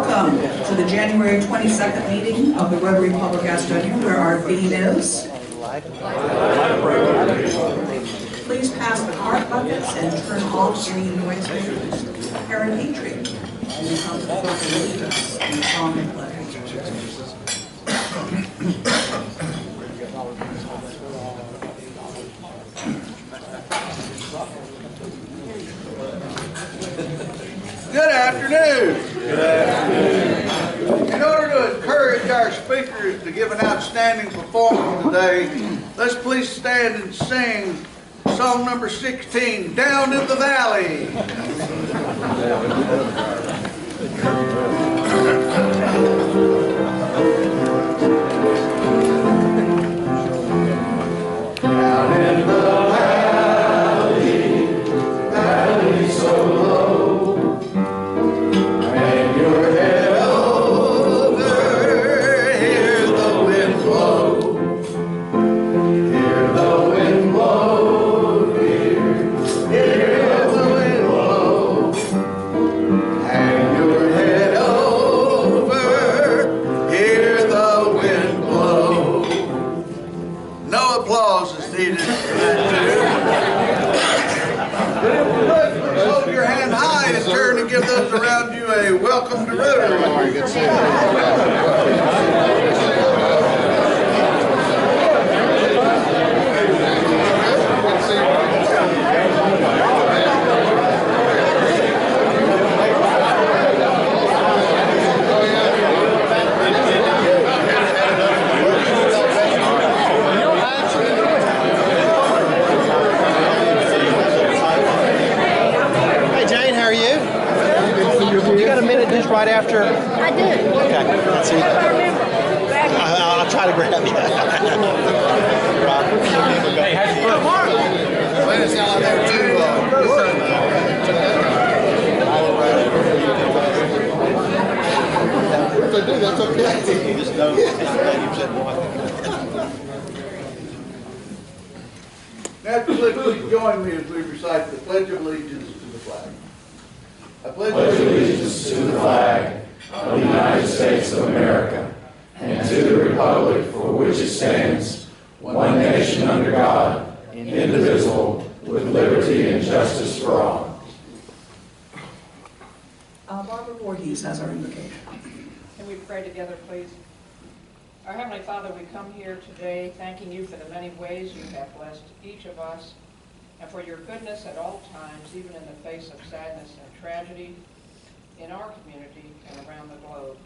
Welcome to the January 22nd meeting of the Rotary Club of Gastonia, where our theme is please pass the cart buckets and turn off any noise makers. Karen Petrie will come to the front and lead us in the song and pledge. Good afternoon. Good afternoon. In order to encourage our speakers to give an outstanding performance today, let's please stand and sing song number 16, Down in the Valley. Down in the valley so low, and your head over, hear the wind blow. Hear the wind blow, hear the wind blow. Hang your head over, hear the wind blow. No applause is needed for that. Please hold your hand high and turn and give those around you a welcome to Rotary. Just right after? I do. Okay, let's see. I remember. I'll try to grab you. Hey, how's it going? Well, it sounds like they're too if they do, that's okay. Just know Now, please join me as we recite the Pledge of Allegiance to the flag. I pledge allegiance to the flag of the United States of America and to the republic for which it stands, one nation under God, indivisible, with liberty and justice for all. Barbara Voorhees has our invocation. Can we pray together, please? Our Heavenly Father, we come here today thanking you for the many ways you have blessed each of us and for your goodness at all times, even in the face of sadness and tragedy in our community and around the globe.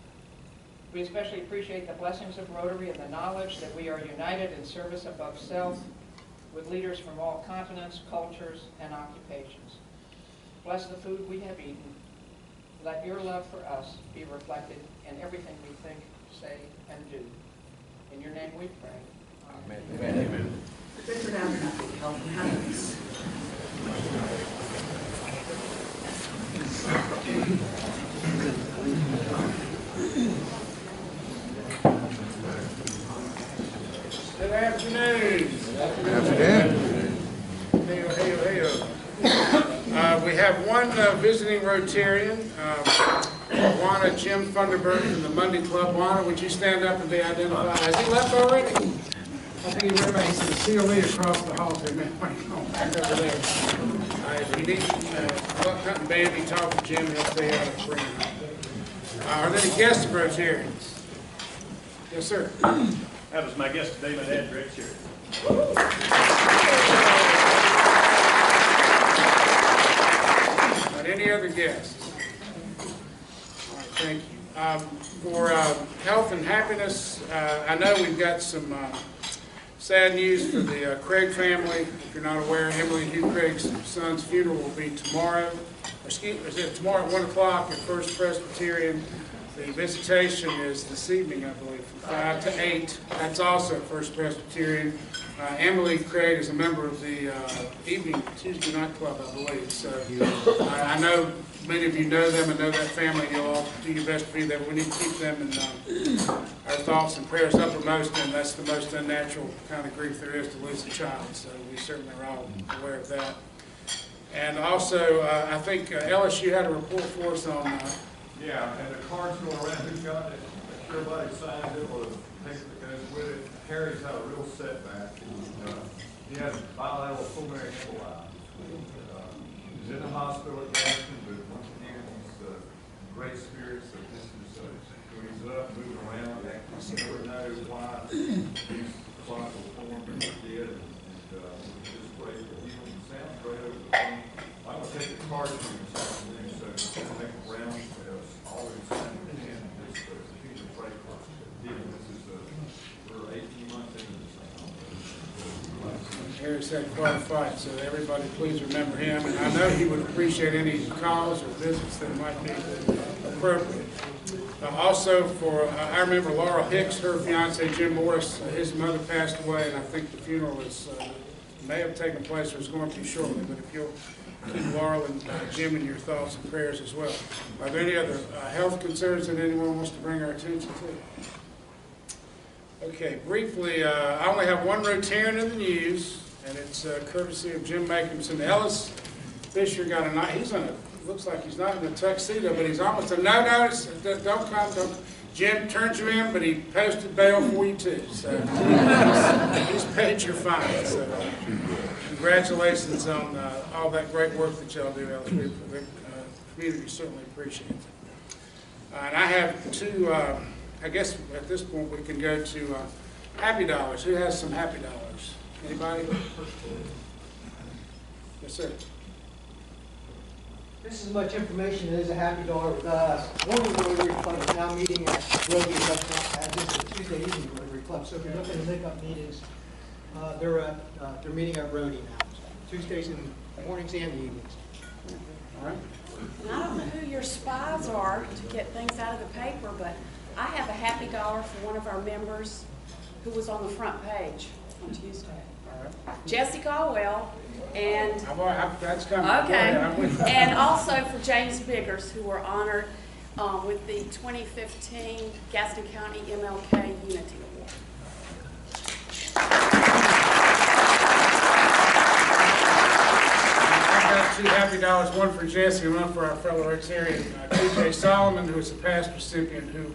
We especially appreciate the blessings of Rotary and the knowledge that we are united in service above self with leaders from all continents, cultures, and occupations. Bless the food we have eaten. Let your love for us be reflected in everything we think, say, and do. In your name we pray. Amen. Amen. Amen. Richard Abernathy, Health and Happiness. Good afternoon. Good afternoon. We have one visiting Rotarian, Juana Jim Thunderbird from the Monday Club. Juana, would you stand up and be identified? Has he left already? I think he went back. He said, see me across the hall to me. Back over there. If you need Buck Hunting Band, talk to Jim. He'll stay out of the room. Are there any guests of Rotarians? Yes, sir. That was my guest today, my dad, Greg Sherry. Any other guests? All right, thank you. For health and happiness, I know we've got some sad news for the Craig family. If you're not aware, Emily and Hugh Craig's son's funeral will be tomorrow. Tomorrow at 1 o'clock at First Presbyterian. The visitation is this evening, I believe, from 5 to 8. That's also at First Presbyterian. Emily Craig is a member of the evening Tuesday night club, I believe. So I know many of you know them and know that family. You'll all do your best to be there. But we need to keep them in our thoughts and prayers uppermost, and that's the most unnatural kind of grief there is, to lose a child. So we certainly are all aware of that. And also, I think LSU had a report for us on Yeah, and the cards go around, who's got it, make sure everybody signs it, or the paper that goes with it. Harry's had a real setback. He has bilateral pulmonary emboli. He's in the hospital at Gaston, but once again, he's great spirits, so this is, when he's up, moving around, you never know why these clots will form, but he did, and it's just great. He sounds great over the phone. I'm gonna take the card to you this afternoon, so make a round, always send it in, this Peter Franklin deal. This is, we're 18 months into this thing. Harry said quite a fight, so everybody please remember him, and I know he would appreciate any calls or visits that might be appropriate. Also I remember Laura Hicks, her fiance Jim Morris, his mother passed away, and I think the funeral may have taken place or is going to shortly, but if you'll keep Laurel and Jim in your thoughts and prayers as well. Are there any other health concerns that anyone wants to bring our attention to? Okay, briefly, I only have one Rotarian in the news, and it's courtesy of Jim Makinson. Ellis Fisher got a night. He's on a, looks like he's not in a tuxedo, but he's almost a no, don't come, don't. Jim turned you in, but he posted bail for you too. So he's paid your fine. So congratulations on all that great work that y'all do, Ellis. The community certainly appreciates it. And I have two. I guess at this point we can go to Happy Dollars. Who has some Happy Dollars? Anybody? Yes, sir. This is as much information as a Happy Dollar with us. One of the Rotary Club is now meeting at Rotary Restaurant. This is a Tuesday evening Rotary Club. So if you're looking to make up meetings, they're meeting at Rotary now. Tuesdays in the mornings and the evenings. All right. I don't know who your spies are to get things out of the paper, but I have a Happy Dollar for one of our members who was on the front page on Tuesday. All right. Jesse Caldwell, and that's coming. okay, and also for James Biggers, who were honored with the 2015 Gaston County MLK Unity Award. Two Happy Dollars, one for Jesse and one for our fellow Rotarian, T.J. Solomon, who is a past recipient who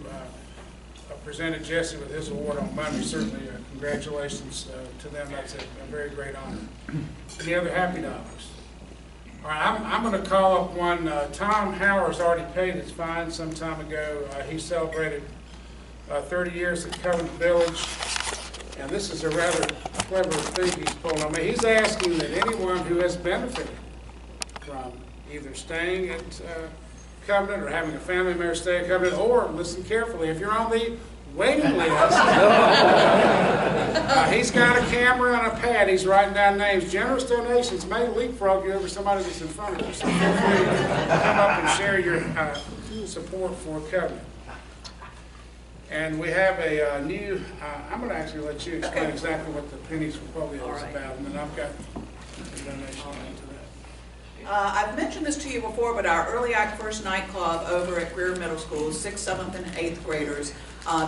presented Jesse with his award on Monday. Certainly, congratulations to them. That's a very great honor. Any other Happy Dollars? All right, I'm going to call up one. Tom Howard's already paid his fine some time ago. He celebrated 30 years at Covenant Village. And this is a rather clever thing he's pulled on me. He's asking that anyone who has benefited from either staying at Covenant or having a family member stay at Covenant, or, listen carefully, if you're on the waiting list, he's got a camera and a pad. He's writing down names. Generous donations may leapfrog you over somebody that's in front of you. So feel free to come up and share your support for Covenant. And we have a new, I'm going to actually let you explain exactly what the Pennies for Polio is about, and then I've got a donation into that. I've mentioned this to you before, but our Early Act First Night Club over at Greer Middle School, 6th, 7th, and 8th graders,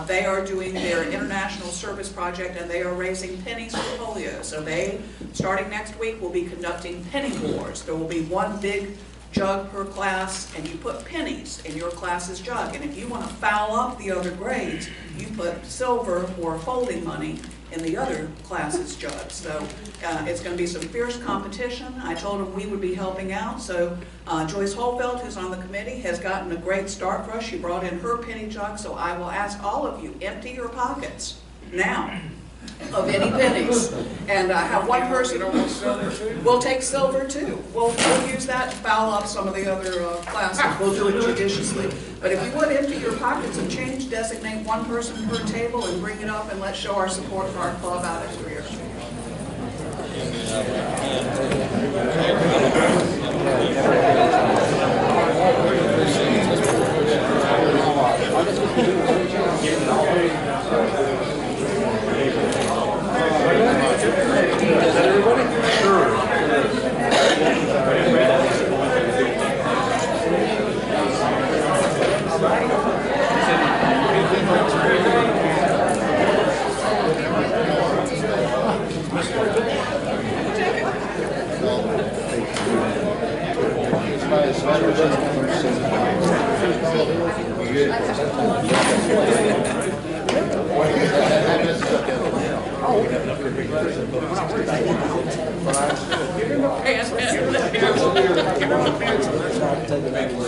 they are doing their international service project, and they are raising pennies for polio. So they, starting next week, will be conducting penny wars. There will be one big jug per class, and you put pennies in your class's jug. And if you want to foul up the other grades, you put silver or folding money in the other class's jug. So it's going to be some fierce competition. I told them we would be helping out. So Joyce Holfeld, who's on the committee, has gotten a great start for us. She brought in her penny jug. So I will ask all of you, empty your pockets now of any pennies. And have one person, we'll take silver too. We'll use that to foul up some of the other classes. We'll do it judiciously. But if you would empty your pockets of change, designate one person per table and bring it up, and let's show our support for our club out at Greer. Give him a pencil. Give him a pencil. Give him a pencil.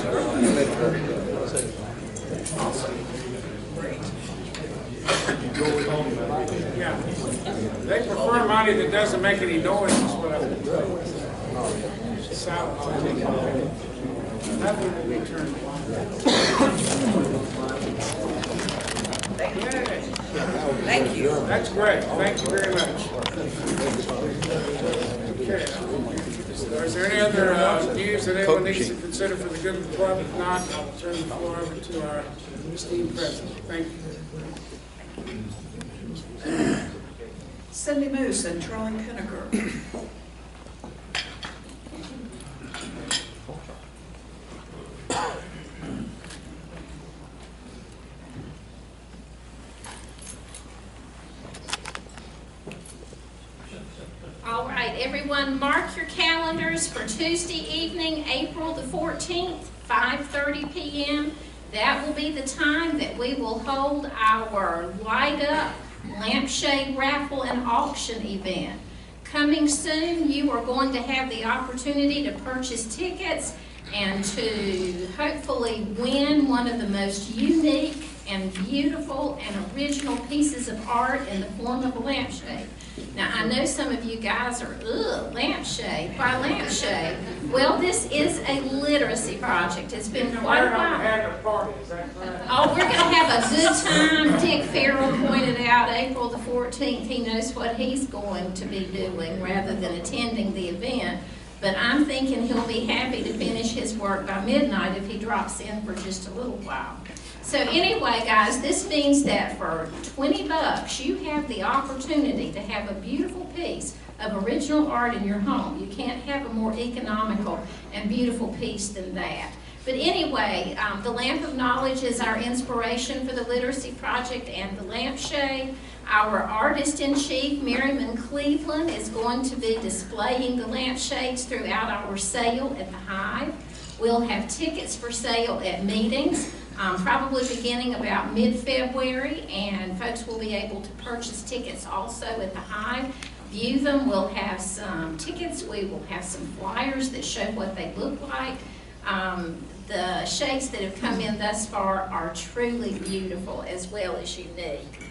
Yeah. They prefer money that doesn't make any noise, is what I think. Silence. Nothing will be turned on. Thank you. That's great. Thank you very much. Okay. Is there any other news that anyone needs to consider for the good of the club? If not, I'll turn the floor over to our esteemed president. Thank you. Cindy Moose and Charlie Pinnaker. All right, everyone, mark your calendars for Tuesday evening, April the 14th, 5:30 p.m. That will be the time that we will hold our Light Up Lampshade Raffle and Auction event. Coming soon, you are going to have the opportunity to purchase tickets and to hopefully win one of the most unique and beautiful and original pieces of art in the form of a lampshade. Now, I know some of you guys are, ugh, lampshade, why lampshade? Well, this is a literacy project. It's been quite a while. Oh, we're going to have a good time. Dick Farrell pointed out April the 14th. He knows what he's going to be doing rather than attending the event. But I'm thinking he'll be happy to finish his work by midnight if he drops in for just a little while. So anyway, guys, this means that for $20, you have the opportunity to have a beautiful piece of original art in your home. You can't have a more economical and beautiful piece than that. But anyway, the Lamp of Knowledge is our inspiration for the Literacy Project and the lampshade. Our artist-in-chief, Merriman Cleveland, is going to be displaying the lampshades throughout our sale at the Hive. We'll have tickets for sale at meetings, probably beginning about mid-February, and folks will be able to purchase tickets also at the Hive. View them. We'll have some tickets. We will have some flyers that show what they look like. The shades that have come in thus far are truly beautiful as well as unique.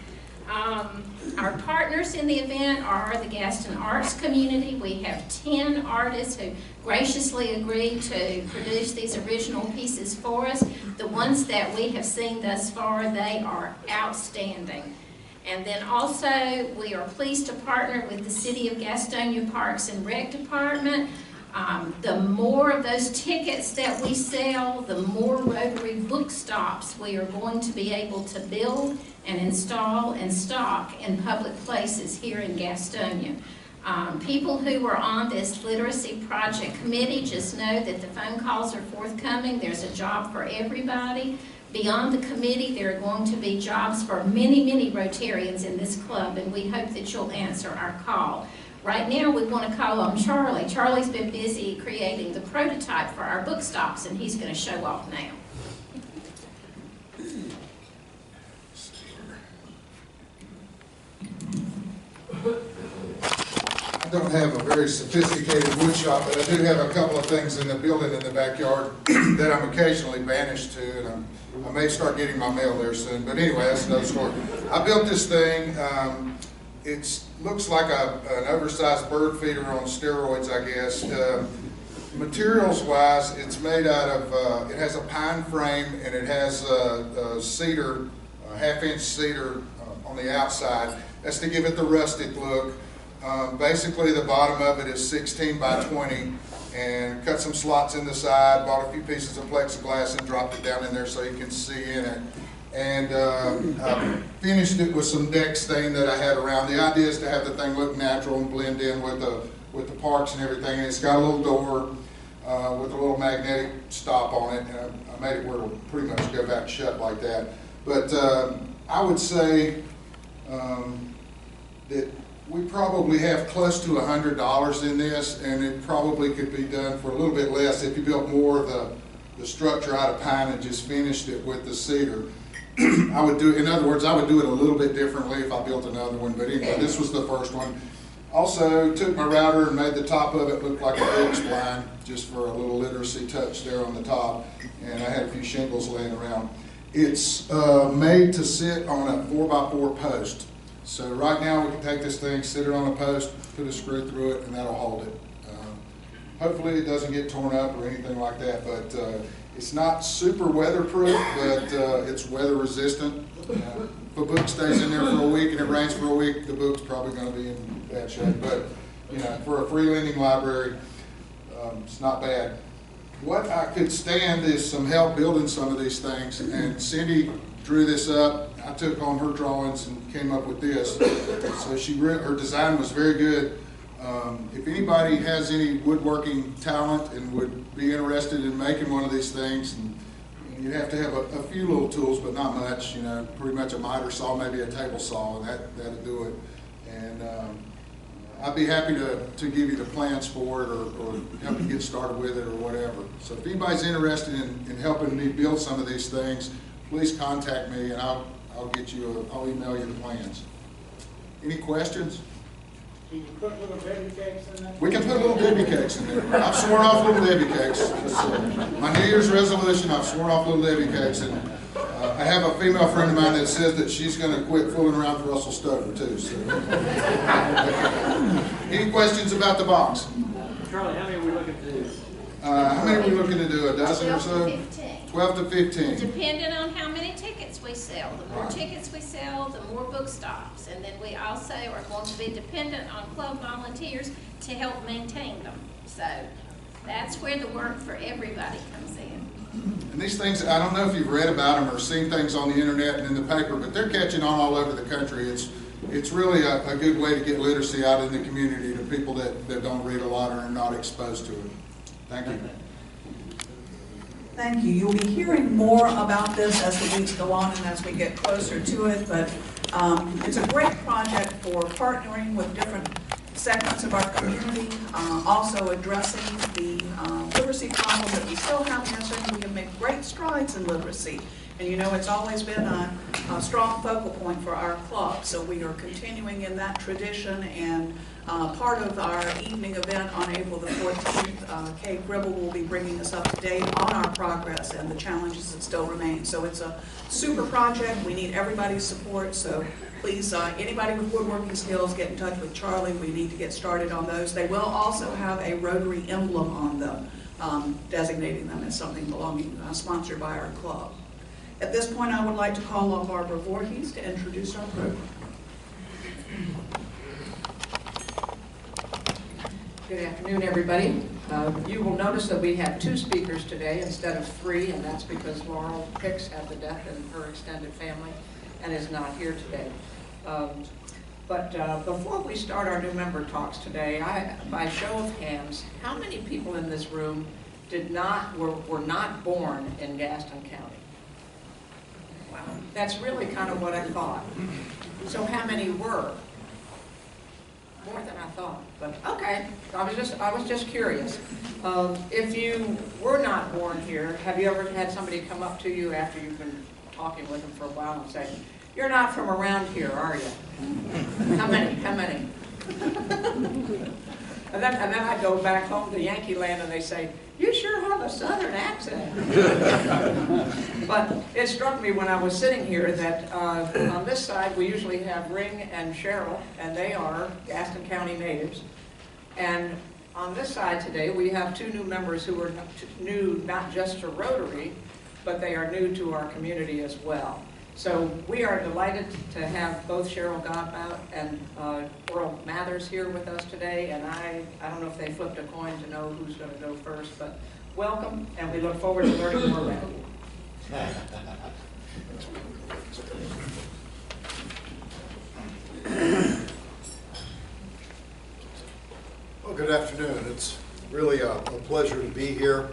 Our partners in the event are the Gaston Arts community. We have 10 artists who graciously agreed to produce these original pieces for us. The ones that we have seen thus far, they are outstanding. And then also, we are pleased to partner with the City of Gastonia Parks and Rec Department. The more of those tickets that we sell, the more Rotary book stops we are going to be able to build and install and stock in public places here in Gastonia. People who are on this literacy project committee just know that the phone calls are forthcoming. There's a job for everybody. Beyond the committee, there are going to be jobs for many, many Rotarians in this club, and we hope that you'll answer our call. Right now, we want to call on Charlie. Charlie's been busy creating the prototype for our book stops, and he's going to show off now. I don't have a very sophisticated wood shop, but I do have a couple of things in the building in the backyard that I'm occasionally banished to, and I may start getting my mail there soon. But anyway, that's another story. I built this thing. It looks like an oversized bird feeder on steroids, I guess. Materials-wise, it's made out of, it has a pine frame, and it has a cedar, a half-inch cedar on the outside. That's to give it the rustic look. Basically, the bottom of it is 16 by 20, and cut some slots in the side, bought a few pieces of plexiglass and dropped it down in there so you can see in it. And I finished it with some deck stain that I had around. The idea is to have the thing look natural and blend in with the parks and everything. And it's got a little door with a little magnetic stop on it. And I made it where it'll pretty much go back shut like that. But I would say that we probably have close to $100 in this, and it probably could be done for a little bit less if you built more of the structure out of pine and just finished it with the cedar. I would do, in other words, I would do it a little bit differently if I built another one, but anyway, this was the first one. Also took my router and made the top of it look like a book spline, just for a little literacy touch there on the top, and I had a few shingles laying around. It's made to sit on a 4x4 post. So right now we can take this thing, sit it on a post, put a screw through it, and that'll hold it. Hopefully it doesn't get torn up or anything like that, but it's not super weatherproof, but it's weather resistant. If a book stays in there for a week and it rains for a week, the book's probably going to be in bad shape. But you know, for a free lending library, it's not bad. What I could stand is some help building some of these things, and Cindy drew this up. I took on her drawings and came up with this. So her design was very good. If anybody has any woodworking talent and would be interested in making one of these things, and you have to have a few little tools, but not much, you know, pretty much a miter saw, maybe a table saw, and that'll do it. And I'd be happy to give you the plans for it, or help you get started with it or whatever. So if anybody's interested in helping me build some of these things, please contact me and I'll email you the plans. Any questions? Can you put little baby cakes in that? We can put little baby cakes in there. I've sworn off little baby cakes. My New Year's resolution, I've sworn off little baby cakes. And I have a female friend of mine that says that she's going to quit fooling around with Russell Stover too. So. Any questions about the box? Charlie, how many are we looking to do? How many are we looking to do? A dozen or so? 12 to 15. Depending on how many tickets we sell. The more tickets we sell, the more book stops. And then we also are going to be dependent on club volunteers to help maintain them. So that's where the work for everybody comes in. And these things, I don't know if you've read about them or seen things on the internet and in the paper, but they're catching on all over the country. It's really a good way to get literacy out in the community to people that don't read a lot or are not exposed to it. Thank you. Thank you. You'll be hearing more about this as the weeks go on and as we get closer to it, but it's a great project for partnering with different segments of our community, also addressing the literacy problem that we still have in our city. We have made great strides in literacy, and you know it's always been a strong focal point for our club, so we are continuing in that tradition. And part of our evening event on April the 14th, Kay Gribble will be bringing us up to date on our progress and the challenges that still remain. So it's a super project. We need everybody's support. So please, anybody with woodworking skills, get in touch with Charlie. We need to get started on those. They will also have a Rotary emblem on them, designating them as something belonging, sponsored by our club. At this point, I would like to call on Barbara Voorhees to introduce our program. Good afternoon, everybody. You will notice that we have 2 speakers today instead of 3, and that's because Laurel Hicks had the death in her extended family and is not here today. But before we start our new member talks today, by show of hands, how many people in this room were not born in Gaston County? Wow, that's really kind of what I thought. So how many were? More than I thought, but okay. I was just curious. If you were not born here, have you ever had somebody come up to you after you've been talking with them for a while and say, "You're not from around here, are you?" How many? How many? And then I go back home to Yankee Land and they say, "You sure have a southern accent." But it struck me when I was sitting here that on this side we usually have Ring and Cheryl, and they are Gaston County natives. And on this side today we have 2 new members who are new not just to Rotary, but they are new to our community as well. So we are delighted to have both Cheryl Godbout and Earl Mathers here with us today, and I don't know if they flipped a coin to know who's going to go first, but welcome, and we look forward to learning more about you. Well, good afternoon. It's really a pleasure to be here.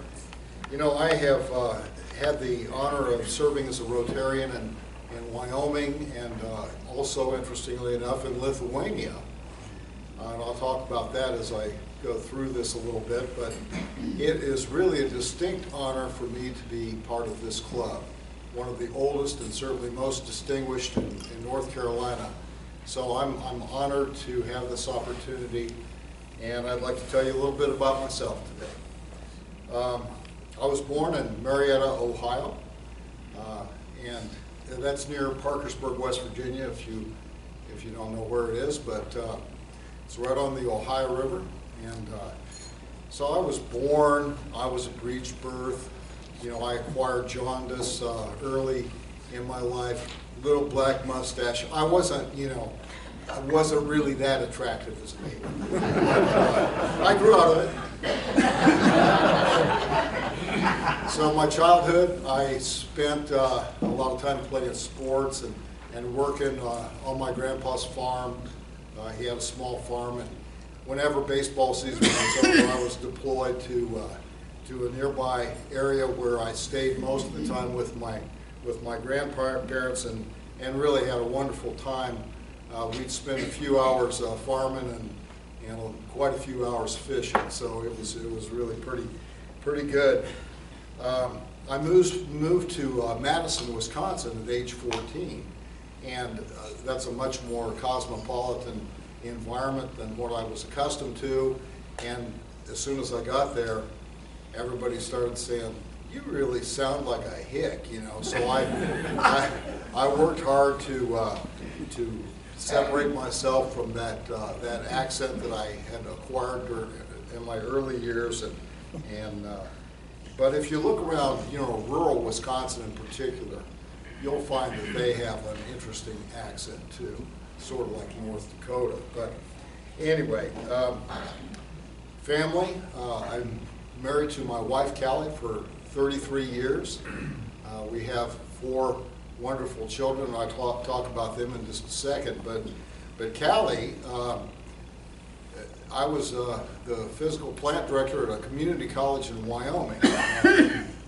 You know, I have had the honor of serving as a Rotarian in Wyoming and also, interestingly enough, in Lithuania. And I'll talk about that as I go through this a little bit, but it is really a distinct honor for me to be part of this club. one of the oldest and certainly most distinguished in North Carolina. So I'm honored to have this opportunity, and I'd like to tell you a little bit about myself today. I was born in Marietta, Ohio, and that's near Parkersburg, West Virginia, if you don't know where it is, but it's right on the Ohio River. And so I was born, I was a breech birth. You know, I acquired jaundice early in my life, little black mustache. I wasn't really that attractive as a baby. I grew out of it. So my childhood, I spent a lot of time playing sports and working on my grandpa's farm. He had a small farm, and whenever baseball season was over, I was deployed to a nearby area where I stayed most of the time with my grandparents and really had a wonderful time. We'd spend a few hours farming and quite a few hours fishing, so it was really pretty good. I moved to Madison, Wisconsin at age 14, and that's a much more cosmopolitan environment than what I was accustomed to. And as soon as I got there, everybody started saying, "You really sound like a hick," you know. So I worked hard to separate myself from that accent that I had acquired in my early years. But if you look around, you know, rural Wisconsin in particular, you'll find that they have an interesting accent too, sort of like North Dakota. But anyway, family, I'm married to my wife, Callie, for 33 years. We have 4 wonderful children. I'll talk about them in just a second. But Callie, I was the physical plant director at a community college in Wyoming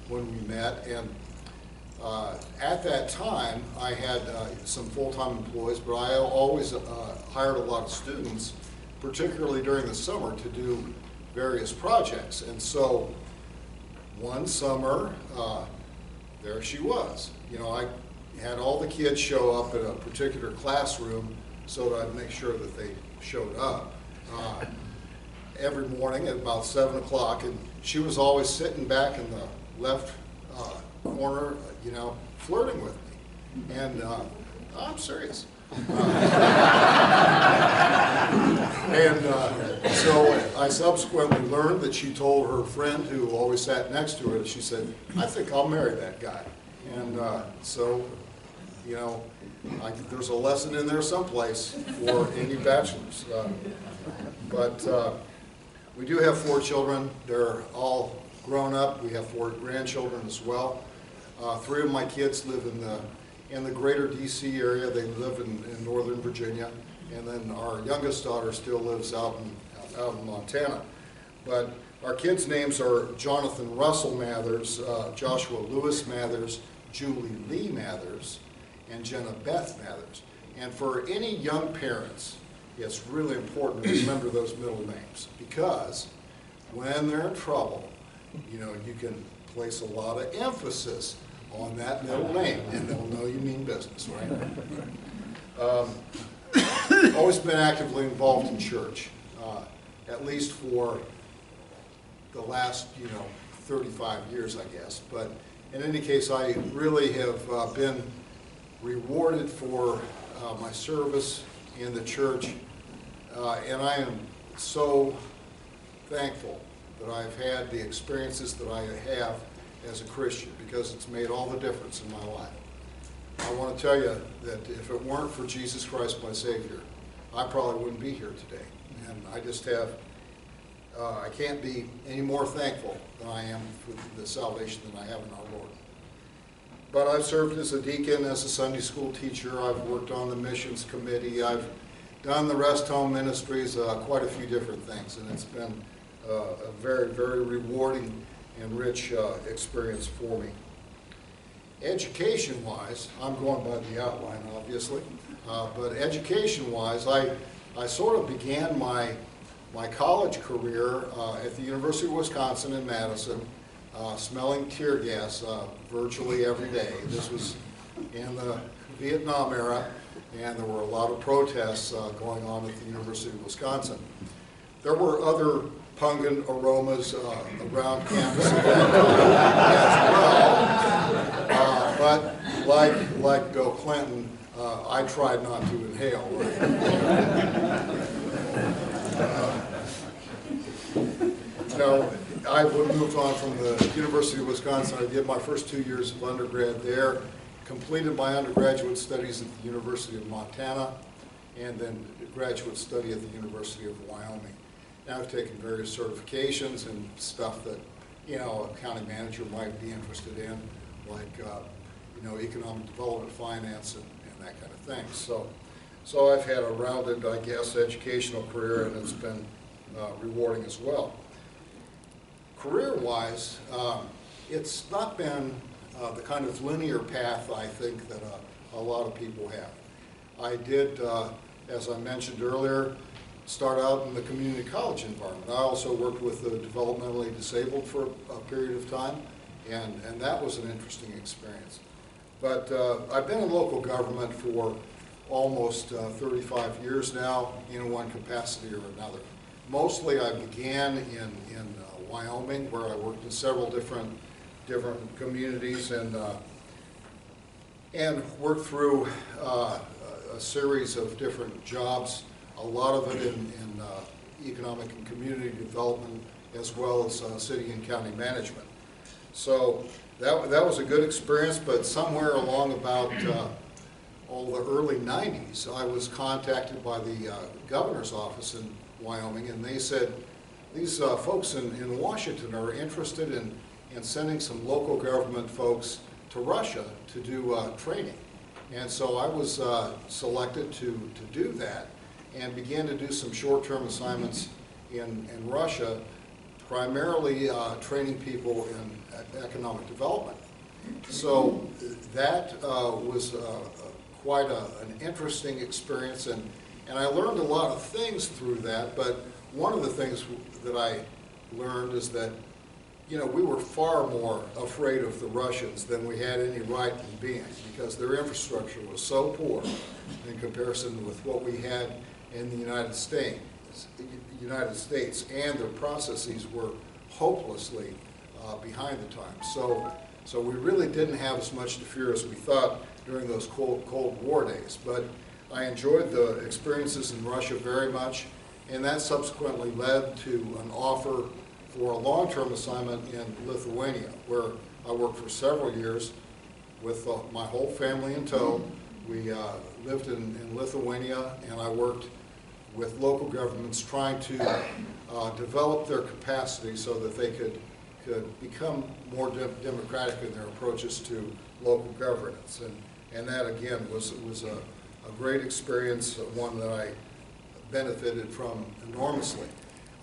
when we met. And at that time, I had some full-time employees, but I always hired a lot of students, particularly during the summer, to do various projects. And so one summer, there she was. You know, I had all the kids show up at a particular classroom so that I'd make sure that they showed up every morning at about 7 o'clock, and she was always sitting back in the left corner, you know, flirting with me. And I'm serious. So I subsequently learned that she told her friend who always sat next to her, she said, "I think I'll marry that guy." And so, you know, there's a lesson in there someplace for any bachelors. But we do have 4 children. They're all grown up. We have 4 grandchildren as well. 3 of my kids live in the greater DC area. They live in Northern Virginia. And then our youngest daughter still lives out in Montana. But our kids' names are Jonathan Russell Mathers, Joshua Lewis Mathers, Julie Lee Mathers, and Jenna Beth Mathers. And for any young parents, it's really important to remember those middle names, because when they're in trouble, you know, you can place a lot of emphasis on that middle name, and they'll know you mean business, right? Always been actively involved in church, at least for the last, 35 years, I guess. But in any case, I really have been rewarded for my service in the church, and I am so thankful that I've had the experiences that I have as a Christian, because it's made all the difference in my life. I want to tell you that if it weren't for Jesus Christ, my Savior, I probably wouldn't be here today. And I just have, I can't be any more thankful than I am for the salvation that I have in our Lord. But I've served as a deacon, as a Sunday school teacher. I've worked on the missions committee. I've done the rest home ministries, quite a few different things. And it's been a very, very rewarding and rich experience for me. Education-wise, I'm going by the outline, obviously, but education-wise, I sort of began my college career at the University of Wisconsin in Madison smelling tear gas virtually every day. This was in the Vietnam era, and there were a lot of protests going on at the University of Wisconsin. There were other pungent aromas around campus as well, but like Bill Clinton, I tried not to inhale. I moved on from the University of Wisconsin. I did my first 2 years of undergrad there, completed my undergraduate studies at the University of Montana, and then graduate study at the University of Wyoming. Now I've taken various certifications and stuff that, a county manager might be interested in, like, economic development, finance, and that kind of thing. So I've had a rounded, I guess, educational career, and it's been rewarding as well. Career-wise, it's not been the kind of linear path, I think, that a lot of people have. I did, as I mentioned earlier, start out in the community college environment. I also worked with the developmentally disabled for a period of time, and that was an interesting experience. But I've been in local government for almost 35 years now, in one capacity or another. Mostly I began in Wyoming, where I worked in several different communities and worked through a series of different jobs, a lot of it in economic and community development, as well as city and county management. So that was a good experience, but somewhere along about the early 90s, I was contacted by the governor's office in Wyoming, and they said, these folks in Washington are interested in sending some local government folks to Russia to do training. And so I was selected to do that, and began to do some short-term assignments in Russia, primarily training people in economic development. So that was quite an interesting experience, and I learned a lot of things through that, but one of the things that I learned is that, we were far more afraid of the Russians than we had any right in being, because their infrastructure was so poor in comparison with what we had in the United States, and their processes were hopelessly behind the times. So we really didn't have as much to fear as we thought during those Cold War days. But I enjoyed the experiences in Russia very much, and that subsequently led to an offer for a long-term assignment in Lithuania, where I worked for several years with my whole family in tow. We lived in Lithuania, and I worked with local governments trying to develop their capacity so that they could become more democratic in their approaches to local governance. And that, again, was a great experience, one that I benefited from enormously.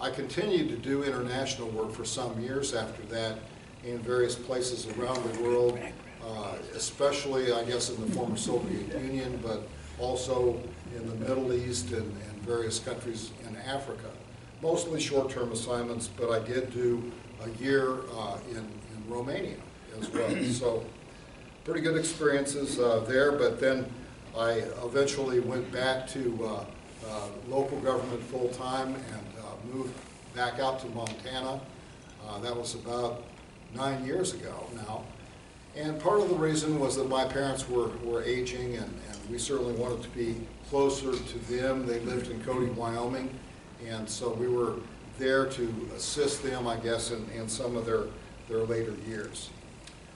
I continued to do international work for some years after that in various places around the world, especially, I guess, in the former Soviet Union, but also in the Middle East and various countries in Africa. Mostly short-term assignments, but I did do a year in Romania as well. So pretty good experiences there, but then I eventually went back to local government full-time and moved back out to Montana. That was about 9 years ago now. And part of the reason was that my parents were aging, and we certainly wanted to be closer to them. They lived in Cody, Wyoming, and so we were there to assist them, I guess, in some of their later years.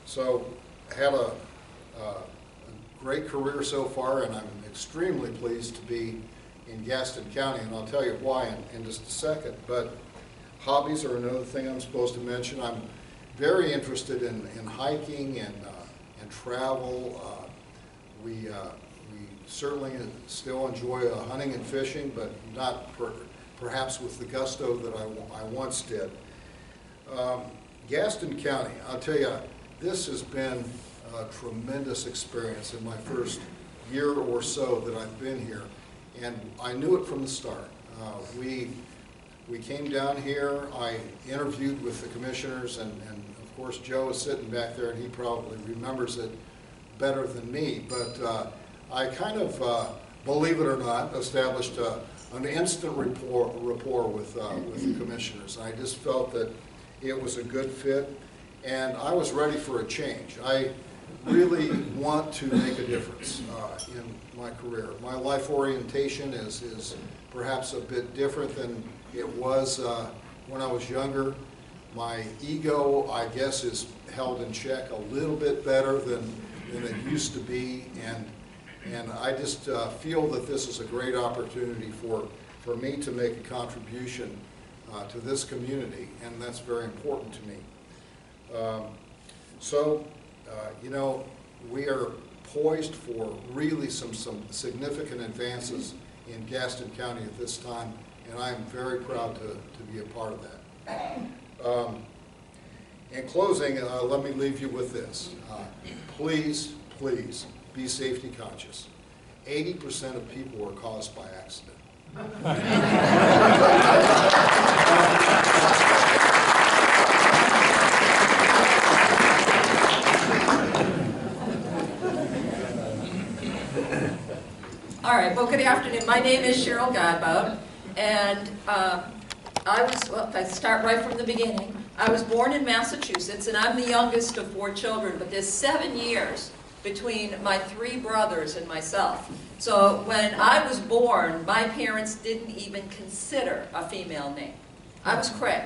So I had a great career so far, and I'm extremely pleased to be in Gaston County, and I'll tell you why in just a second. But hobbies are another thing I'm supposed to mention. I'm very interested in hiking and travel. We certainly still enjoy hunting and fishing, but not perhaps with the gusto that I once did. Gaston County, I'll tell you, this has been a tremendous experience in my first year or so that I've been here, and I knew it from the start. We came down here, I interviewed with the commissioners, and of course, Joe is sitting back there, and he probably remembers it better than me. But I kind of, believe it or not, established an instant rapport with the commissioners. I just felt that it was a good fit, and I was ready for a change. I really want to make a difference in my career. My life orientation is perhaps a bit different than it was when I was younger. My ego, I guess, is held in check a little bit better than it used to be, and I just feel that this is a great opportunity for me to make a contribution to this community, and that's very important to me. You know, we are poised for really some significant advances in Gaston County at this time, and I am very proud to be a part of that. In closing, let me leave you with this. Please, please be safety conscious. 80% of people are caused by accident. All right, well, good afternoon. My name is Cheryl Godbout, and if I start right from the beginning, I was born in Massachusetts, and I'm the youngest of 4 children, but there's 7 years between my 3 brothers and myself. So when I was born, my parents didn't even consider a female name. I was Craig.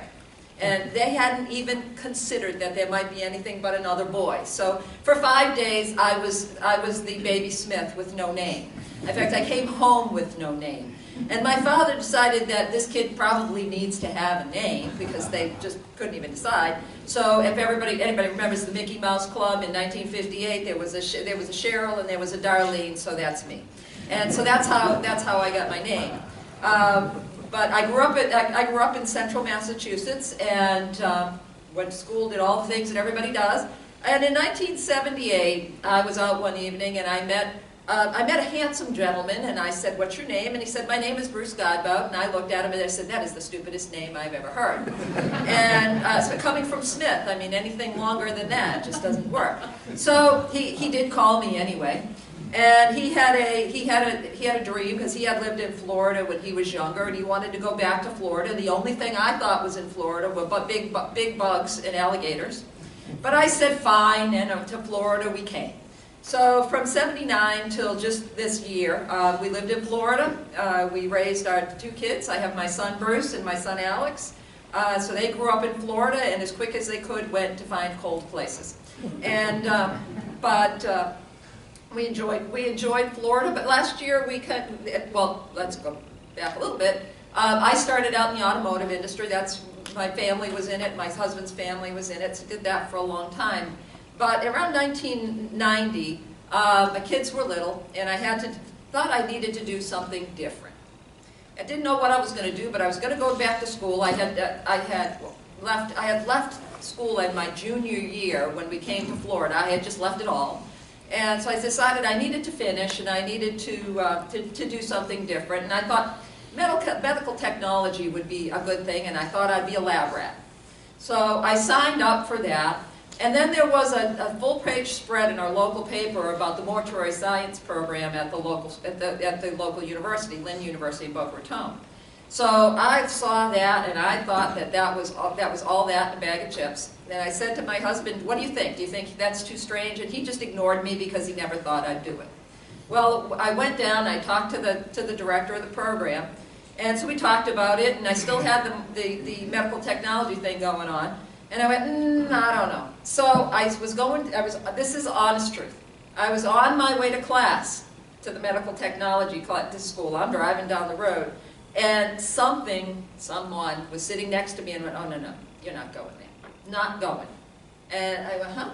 And they hadn't even considered that there might be anything but another boy. So for 5 days, I was the baby Smith with no name. In fact, I came home with no name. And my father decided that this kid probably needs to have a name because they just couldn't even decide. So if anybody remembers the Mickey Mouse Club in 1958, there was a Cheryl and there was a Darlene, so that's me. And so that's how I got my name. But I grew up in central Massachusetts and went to school, did all the things that everybody does. And in 1978, I was out one evening and I met a handsome gentleman, and I said, "What's your name?" And he said, "My name is Bruce Godbout." And I looked at him and I said, "That is the stupidest name I've ever heard." And so coming from Smith, I mean, anything longer than that just doesn't work. So he did call me anyway. And he had a dream because he had lived in Florida when he was younger, and he wanted to go back to Florida. The only thing I thought was in Florida were big bugs and alligators. But I said fine, and to Florida we came. So from '79 till just this year, we lived in Florida. We raised our 2 kids. I have my son Bruce and my son Alex. So they grew up in Florida, and as quick as they could went to find cold places. And we enjoyed Florida, but last year let's go back a little bit. I started out in the automotive industry. My family was in it, my husband's family was in it, so did that for a long time. But around 1990, my kids were little, and thought I needed to do something different. I didn't know what I was going to do, but I was going to go back to school. I had left school in my junior year when we came to Florida. I had just left it all. And so I decided I needed to finish, and I needed to do something different. And I thought medical technology would be a good thing, and I thought I'd be a lab rat. So I signed up for that. And then there was a full-page spread in our local paper about the mortuary science program at the local university, Lynn University in Boca Raton. So I saw that, and I thought that was all that in a bag of chips. And I said to my husband, "What do you think? Do you think that's too strange?" And he just ignored me because he never thought I'd do it. Well, I went down, I talked to the director of the program, and so we talked about it, and I still had the medical technology thing going on. And I went, I don't know. So this is honest truth. I was on my way to class, to the medical technology school. I'm driving down the road, and someone was sitting next to me and went, "Oh, no, you're not going there. Not going." And I went, "Huh?"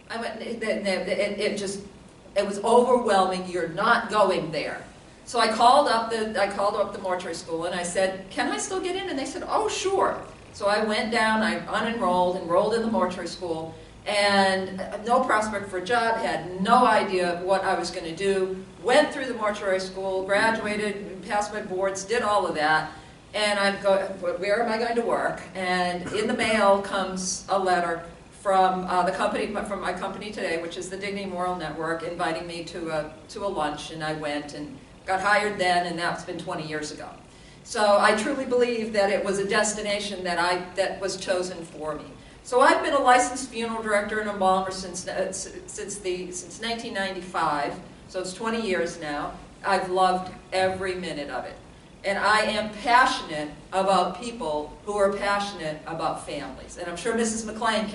I went, it was overwhelming. "You're not going there." So I called up the mortuary school, and I said, "Can I still get in?" And they said, "Oh, sure." So I went down, I enrolled in the mortuary school, and no prospect for a job, had no idea what I was going to do, went through the mortuary school, graduated, passed my boards, did all of that, and I'm going, where am I going to work? And in the mail comes a letter from from my company today, which is the Dignity Moral Network, inviting me to a lunch, and I went and got hired then, and that's been 20 years ago. So I truly believe that it was a destination that was chosen for me. So I've been a licensed funeral director and embalmer since 1995, so it's 20 years now. I've loved every minute of it. And I am passionate about people who are passionate about families. And I'm sure Mrs. McLean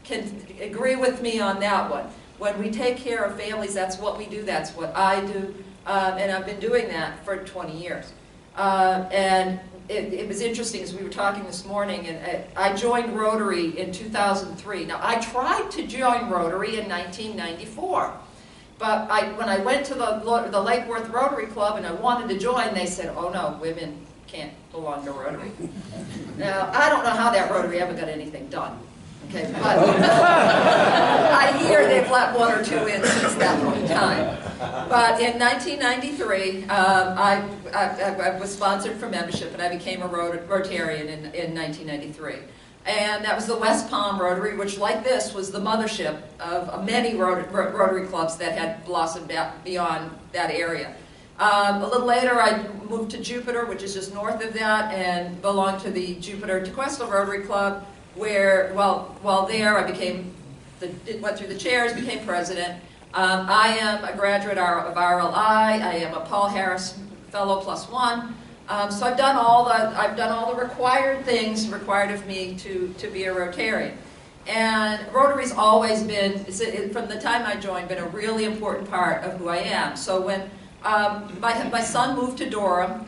can agree with me on that one. When we take care of families, that's what we do, that's what I do, and I've been doing that for 20 years. And it was interesting as we were talking this morning, and I joined Rotary in 2003. Now, I tried to join Rotary in 1994, but when I went to the Lake Worth Rotary Club and I wanted to join, they said, oh no, women can't belong to Rotary. Now, I don't know how that Rotary ever got anything done. Okay, but I hear they've let one or two in since that point in time. But in 1993, I was sponsored for membership, and I became a Rotarian in 1993. And that was the West Palm Rotary, which, like this, was the mothership of many Rotary clubs that had blossomed out beyond that area. A little later, I moved to Jupiter, which is just north of that, and belonged to the Jupiter Tequesta Rotary Club, where, while there, I went through the chairs, became president. I am a graduate of RLI. I am a Paul Harris Fellow +1. So I've done all the required things required of me to be a Rotarian. And Rotary's always been, from the time I joined, been a really important part of who I am. So when my son moved to Durham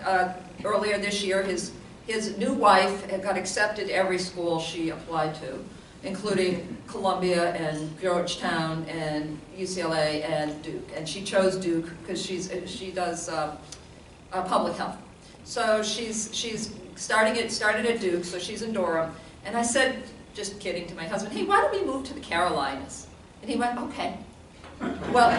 earlier this year, his new wife got accepted every school she applied to, including Columbia and Georgetown and UCLA and Duke. And she chose Duke because she does public health. So she's started at Duke, so she's in Durham. And I said, just kidding to my husband, hey, why don't we move to the Carolinas? And he went, okay. Well,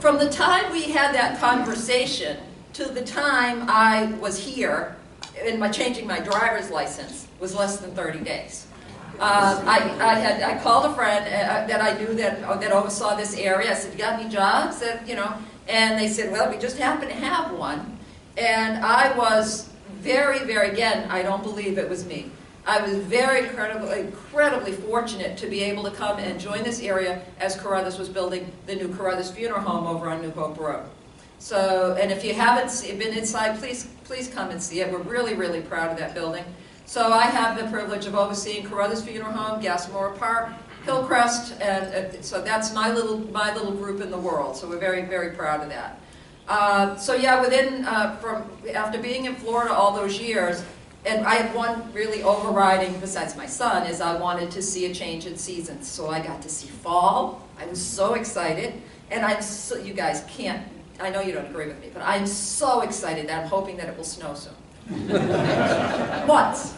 from the time we had that conversation to the time I was here, and changing my driver's license was less than 30 days. I called a friend that I knew that oversaw this area. I said, you got any jobs? And they said, well, we just happen to have one. And I was very, very, again, I don't believe it was me. I was very incredibly fortunate to be able to come and join this area as Carruthers was building the new Carruthers Funeral Home over on New Hope Road. So, and if you haven't been inside, please come and see it. We're really, really proud of that building. So I have the privilege of overseeing Carruthers Funeral Home, Gastonia Park, Hillcrest, and so that's my little group in the world. So we're very, very proud of that. So yeah, after being in Florida all those years, and I had one really overriding, besides my son, is I wanted to see a change in seasons. So I got to see fall. I was so excited, and you guys can't. I know you don't agree with me, but I'm so excited that I'm hoping that it will snow soon. Once.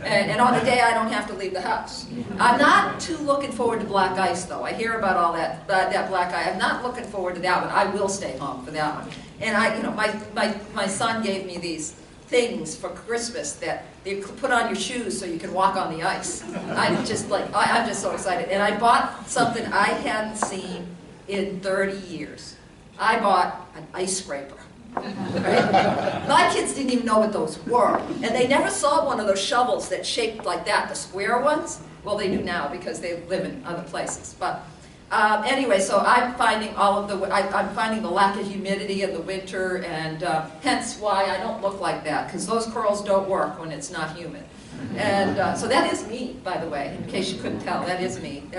And on the day I don't have to leave the house. I'm not too looking forward to black ice, though. I hear about all that black ice. I'm not looking forward to that one. I will stay home for that one. And my son gave me these things for Christmas that you could put on your shoes so you can walk on the ice. I'm just so excited. And I bought something I hadn't seen in 30 years. I bought an ice scraper. Right? My kids didn't even know what those were. And they never saw one of those shovels that shaped like that, the square ones. Well, they do now because they live in other places. But anyway, so I'm finding I'm finding the lack of humidity in the winter, and hence why I don't look like that, because those curls don't work when it's not humid. And so that is me, by the way, in case you couldn't tell. That is me.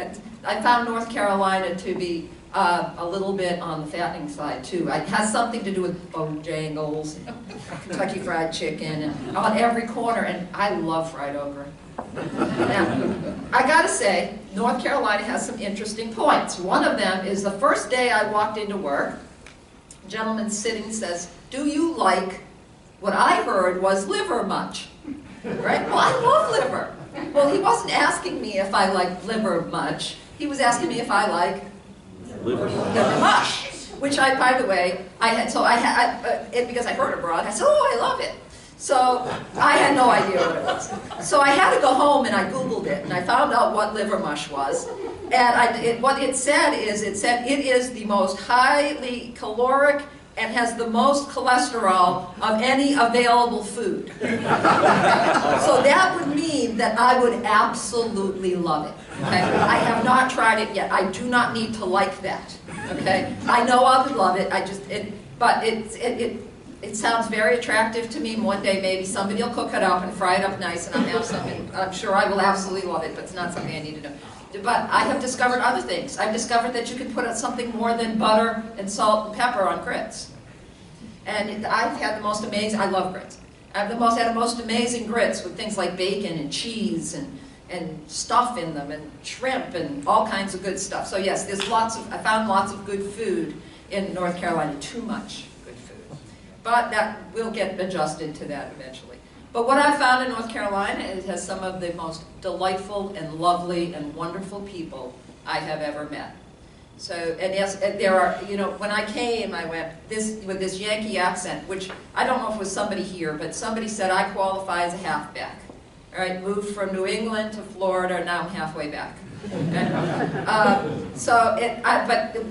I found North Carolina to be a little bit on the fattening side, too. It has something to do with Bojangles, and Kentucky Fried Chicken, and on every corner, and I love fried okra. Now, I gotta say, North Carolina has some interesting points. One of them is the first day I walked into work, a gentleman sitting says, do you like what I heard was liver much? Right? Well, I love liver. Well, he wasn't asking me if I like liver much. He was asking me if I like liver much, which by the way, because I heard abroad, I said, oh, I love it. So I had no idea what it was. So I had to go home and I Googled it and I found out what liver mush was. And what it said is, it is the most highly caloric and has the most cholesterol of any available food. So that would mean that I would absolutely love it. Okay? I have not tried it yet. I do not need to like that. Okay? I know I would love it. But it sounds very attractive to me. One day maybe somebody will cook it up and fry it up nice and I'll have something. I'm sure I will absolutely love it, but it's not something I need to know. But I have discovered other things. I've discovered that you can put something more than butter and salt and pepper on grits. And I've had the most amazing, I love grits. I've had the most amazing grits with things like bacon and cheese and stuff in them and shrimp and all kinds of good stuff. So yes, I found lots of good food in North Carolina, too much good food. But that will get adjusted to that eventually. But what I've found in North Carolina, it has some of the most delightful and lovely and wonderful people I have ever met. So, and yes, there are, when I came, I went with this Yankee accent, which I don't know if it was somebody here, but somebody said I qualify as a halfback. All right, moved from New England to Florida, now I'm halfway back. But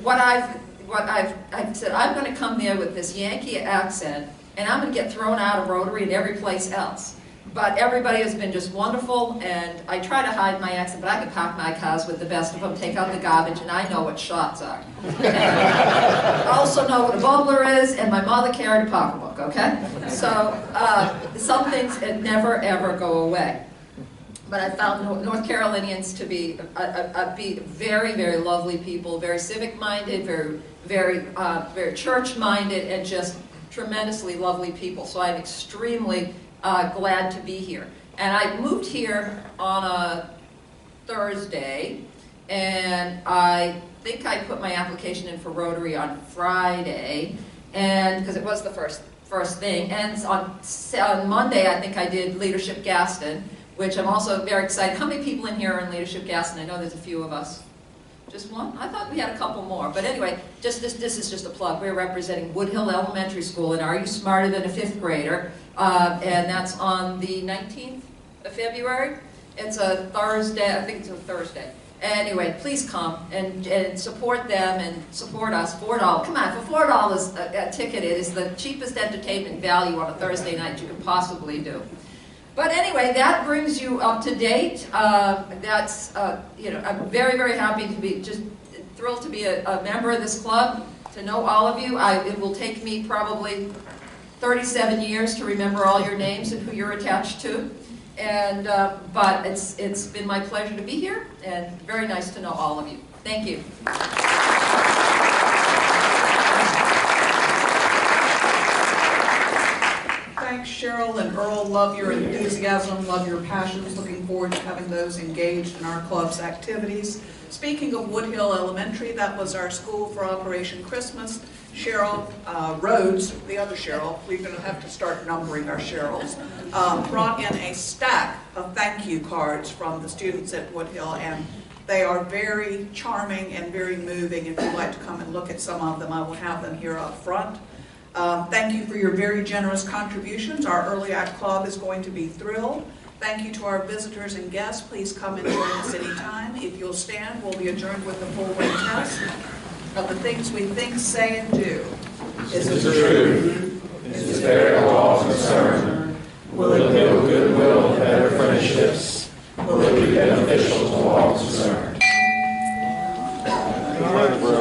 what I've said, I'm going to come there with this Yankee accent, and I'm going to get thrown out of Rotary and every place else. But everybody has been just wonderful, and I try to hide my accent, but I can park my cars with the best of them, take out the garbage, and I know what shots are. I also know what a bubbler is, and my mother carried a pocketbook, okay? So some things never, ever go away. But I found North Carolinians to be very, very lovely people, very civic-minded, very church-minded, and just tremendously lovely people. So I'm extremely glad to be here. And I moved here on a Thursday, and I think I put my application in for Rotary on Friday, and because it was the first thing. And on Monday, I think I did Leadership Gaston, which I'm also very excited. How many people in here are in Leadership Gaston? I know there's a few of us. Just one? I thought we had a couple more. But anyway, this is just a plug. We're representing Woodhill Elementary School, and Are You Smarter Than a Fifth Grader? And that's on the 19th of February. It's a Thursday. I think it's a Thursday. Anyway, please come and support them and support us. $4. Come on, for $4 a ticket, it is the cheapest entertainment value on a Thursday night you can possibly do. But anyway, that brings you up to date. I'm very, very happy to be, just thrilled to be a member of this club, to know all of you. It will take me probably 37 years to remember all your names and who you're attached to. And, but it's been my pleasure to be here, and very nice to know all of you. Thank you. Thanks, Cheryl and Earl. Love your enthusiasm, love your passions. Looking forward to having those engaged in our club's activities. Speaking of Woodhill Elementary, that was our school for Operation Christmas. Cheryl Rhodes, the other Cheryl, we're going to have to start numbering our Cheryls, brought in a stack of thank you cards from the students at Woodhill, and they are very charming and very moving. If you'd like to come and look at some of them, I will have them here up front. Thank you for your very generous contributions. Our Early Act Club is going to be thrilled. Thank you to our visitors and guests. Please come and join us anytime. If you'll stand, we'll be adjourned with the full weight test of the things we think, say, and do. Is it true? Is there a law concern? Will it build goodwill and better friendships? Will it be beneficial